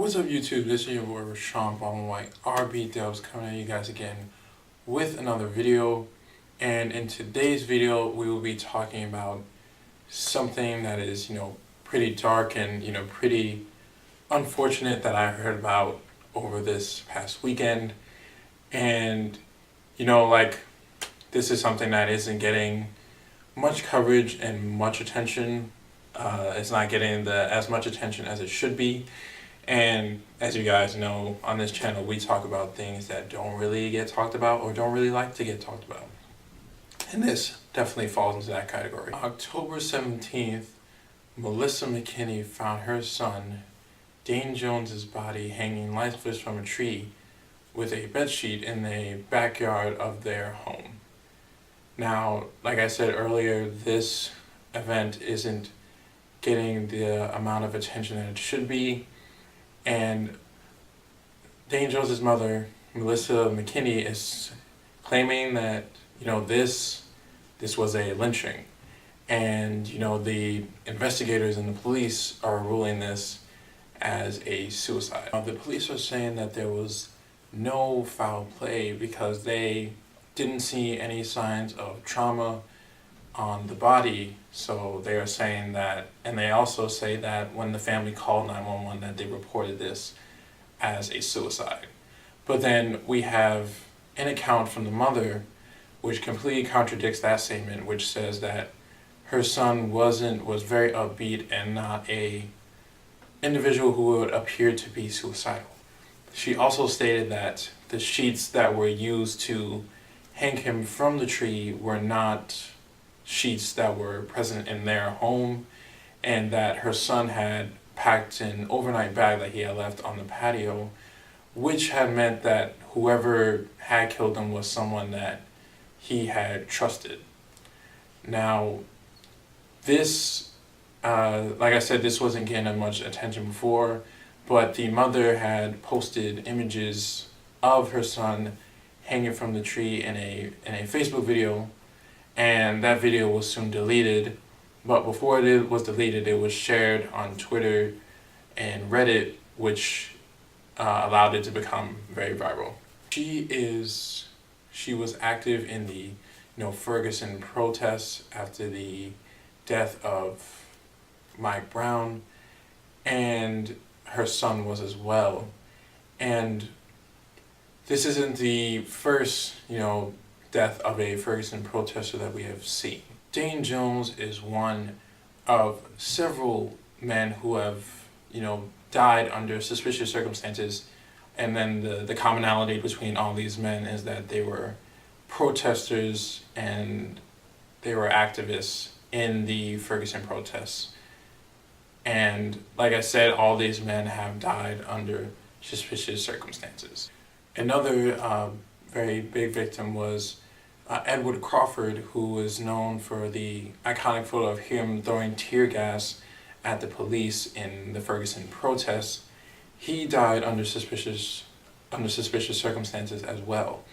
What's up YouTube, this is your boy Rashawn Ballin White, RB Dubs, coming at you guys again with another video. And in today's video we will be talking about something that is, pretty dark and, pretty unfortunate that I heard about over this past weekend. And, this is something that isn't getting much coverage and much attention. It's not getting as much attention as it should be. And as you guys know, on this channel we talk about things that don't really get talked about or don't really like to get talked about. And this definitely falls into that category. October 17th, Melissa McKinney found her son, Dane Jones's body hanging lifeless from a tree with a bedsheet in the backyard of their home. Now, like I said earlier, this event isn't getting the amount of attention that it should be. And Dane Jones's mother, Melissa McKinney, is claiming that, this was a lynching. And, the investigators and the police are ruling this as a suicide. The police are saying that there was no foul play because they didn't see any signs of trauma on the body. So they are saying that, and they also say that when the family called 911 that they reported this as a suicide. But then we have an account from the mother which completely contradicts that statement, which says that her son was very upbeat and not a individual who would appear to be suicidal. She also stated that the sheets that were used to hang him from the tree were not sheets that were present in their home, and that her son had packed an overnight bag that he had left on the patio, which had meant that whoever had killed him was someone that he had trusted. Now, this, like I said, this wasn't getting much attention before, but the mother had posted images of her son hanging from the tree in a Facebook video. And that video was soon deleted, but before it was deleted, it was shared on Twitter and Reddit, which allowed it to become very viral. She was active in the Ferguson protests after the death of Mike Brown, and her son was as well. And this isn't the first, death of a Ferguson protester that we have seen. Dane Jones is one of several men who have, died under suspicious circumstances, and then the commonality between all these men is that they were protesters and they were activists in the Ferguson protests. And like I said, all these men have died under suspicious circumstances. Another very big victim was Edward Crawford, who is known for the iconic photo of him throwing tear gas at the police in the Ferguson protests. He died under suspicious circumstances as well.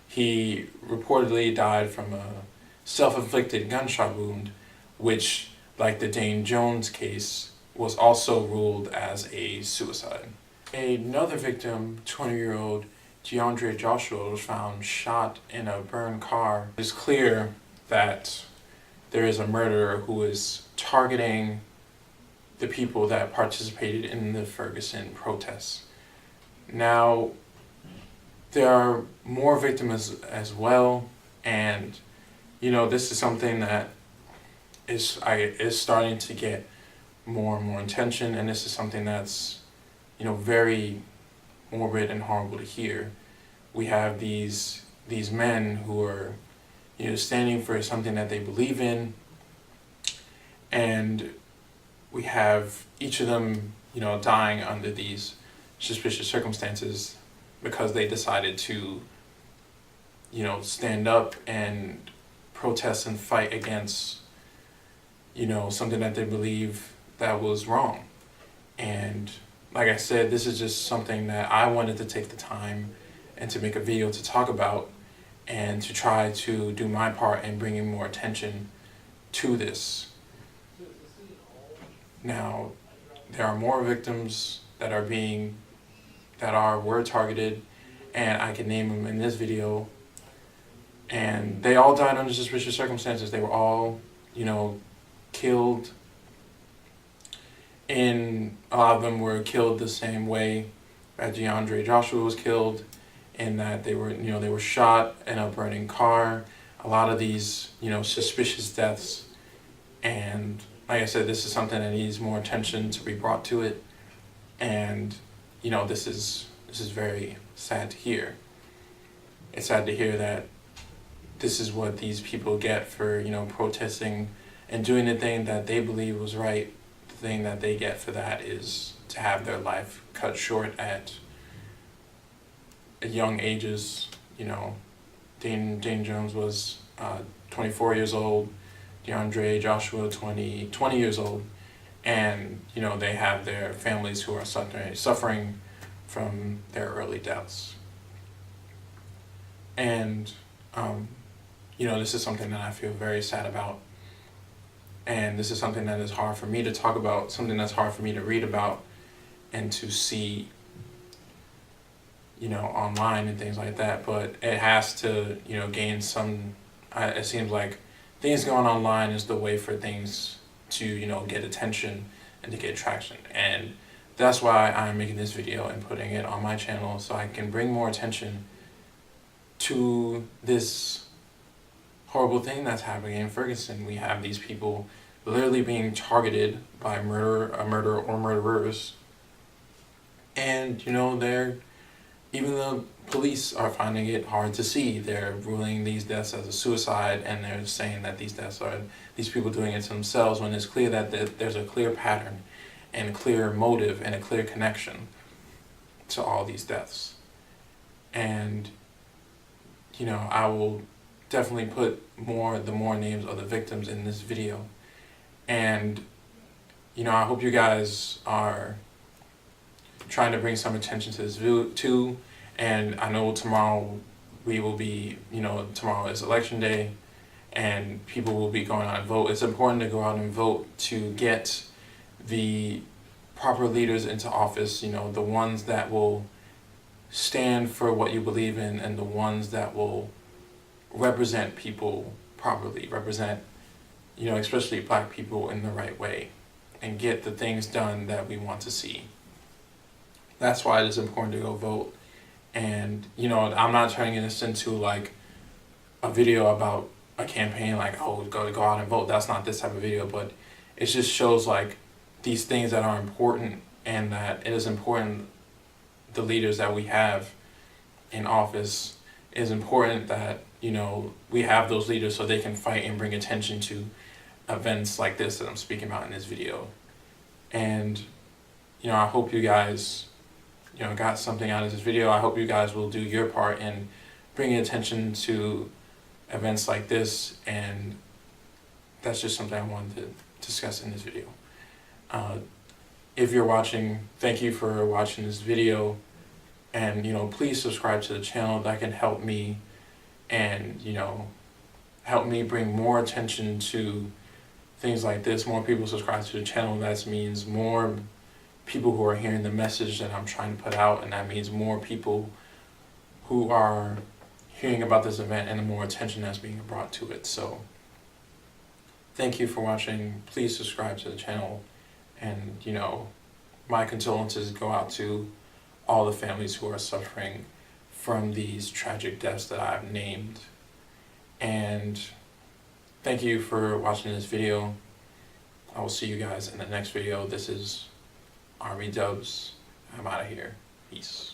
He reportedly died from a self-inflicted gunshot wound, which, like the Dane Jones case, was also ruled as a suicide. Another victim, 20-year-old DeAndre Joshua, was found shot in a burned car. It's clear that there is a murderer who is targeting the people that participated in the Ferguson protests. Now, there are more victims as well, and this is something that is starting to get more and more attention, and this is something that's very morbid and horrible to hear. We have these men who are standing for something that they believe in, and we have each of them dying under these suspicious circumstances because they decided to stand up and protest and fight against something that they believe that was wrong. And like I said, this is just something that I wanted to take the time and to make a video to talk about and to try to do my part in bringing more attention to this. Now, there are more victims that were targeted, and I can name them in this video. And they all died under suspicious circumstances. They were all, killed. And a lot of them were killed the same way that DeAndre Joshua was killed, in that they were shot in a burning car. A lot of these, suspicious deaths. And like I said, this is something that needs more attention to be brought to it. And, this is very sad to hear. It's sad to hear that this is what these people get for, protesting and doing the thing that they believe was right. The thing that they get for that is to have their life cut short at young ages. Dane Jones was 24 years old, DeAndre Joshua 20 years old, and they have their families who are suffering from their early deaths. And this is something that I feel very sad about. And this is something that is hard for me to talk about, something that's hard for me to read about and to see, online and things like that. But it has to, gain some, it seems like things going online is the way for things to, get attention and to get traction. And that's why I'm making this video and putting it on my channel, so I can bring more attention to this horrible thing that's happening in Ferguson. We have these people literally being targeted by a murderer or murderers. And, even the police are finding it hard to see. They're ruling these deaths as a suicide, and they're saying that these deaths are these people doing it to themselves, when it's clear that there's a clear pattern and a clear motive and a clear connection to all these deaths. And, I will definitely put the more names of the victims in this video. And, I hope you guys are trying to bring some attention to this video too. And I know tomorrow tomorrow is election day, and people will be going out and vote. It's important to go out and vote to get the proper leaders into office, the ones that will stand for what you believe in, and the ones that will represent people properly, represent, especially Black people in the right way, and get the things done that we want to see. That's why it is important to go vote. And, I'm not turning this into like a video about a campaign, like, oh, go out and vote. That's not this type of video, but it just shows like these things that are important, and that it is important the leaders that we have in office. It is important that, we have those leaders so they can fight and bring attention to events like this that I'm speaking about in this video. And, I hope you guys, got something out of this video. I hope you guys will do your part in bringing attention to events like this. And that's just something I wanted to discuss in this video. If you're watching, thank you for watching this video. And, please subscribe to the channel. That can help me, and, help me bring more attention to things like this. More people subscribe to the channel. That means more people who are hearing the message that I'm trying to put out, and that means more people who are hearing about this event and the more attention that's being brought to it. So thank you for watching. Please subscribe to the channel, and my condolences go out to all the families who are suffering from these tragic deaths that I've named. And thank you for watching this video. I will see you guys in the next video. This is Army Dubs. I'm out of here. Peace.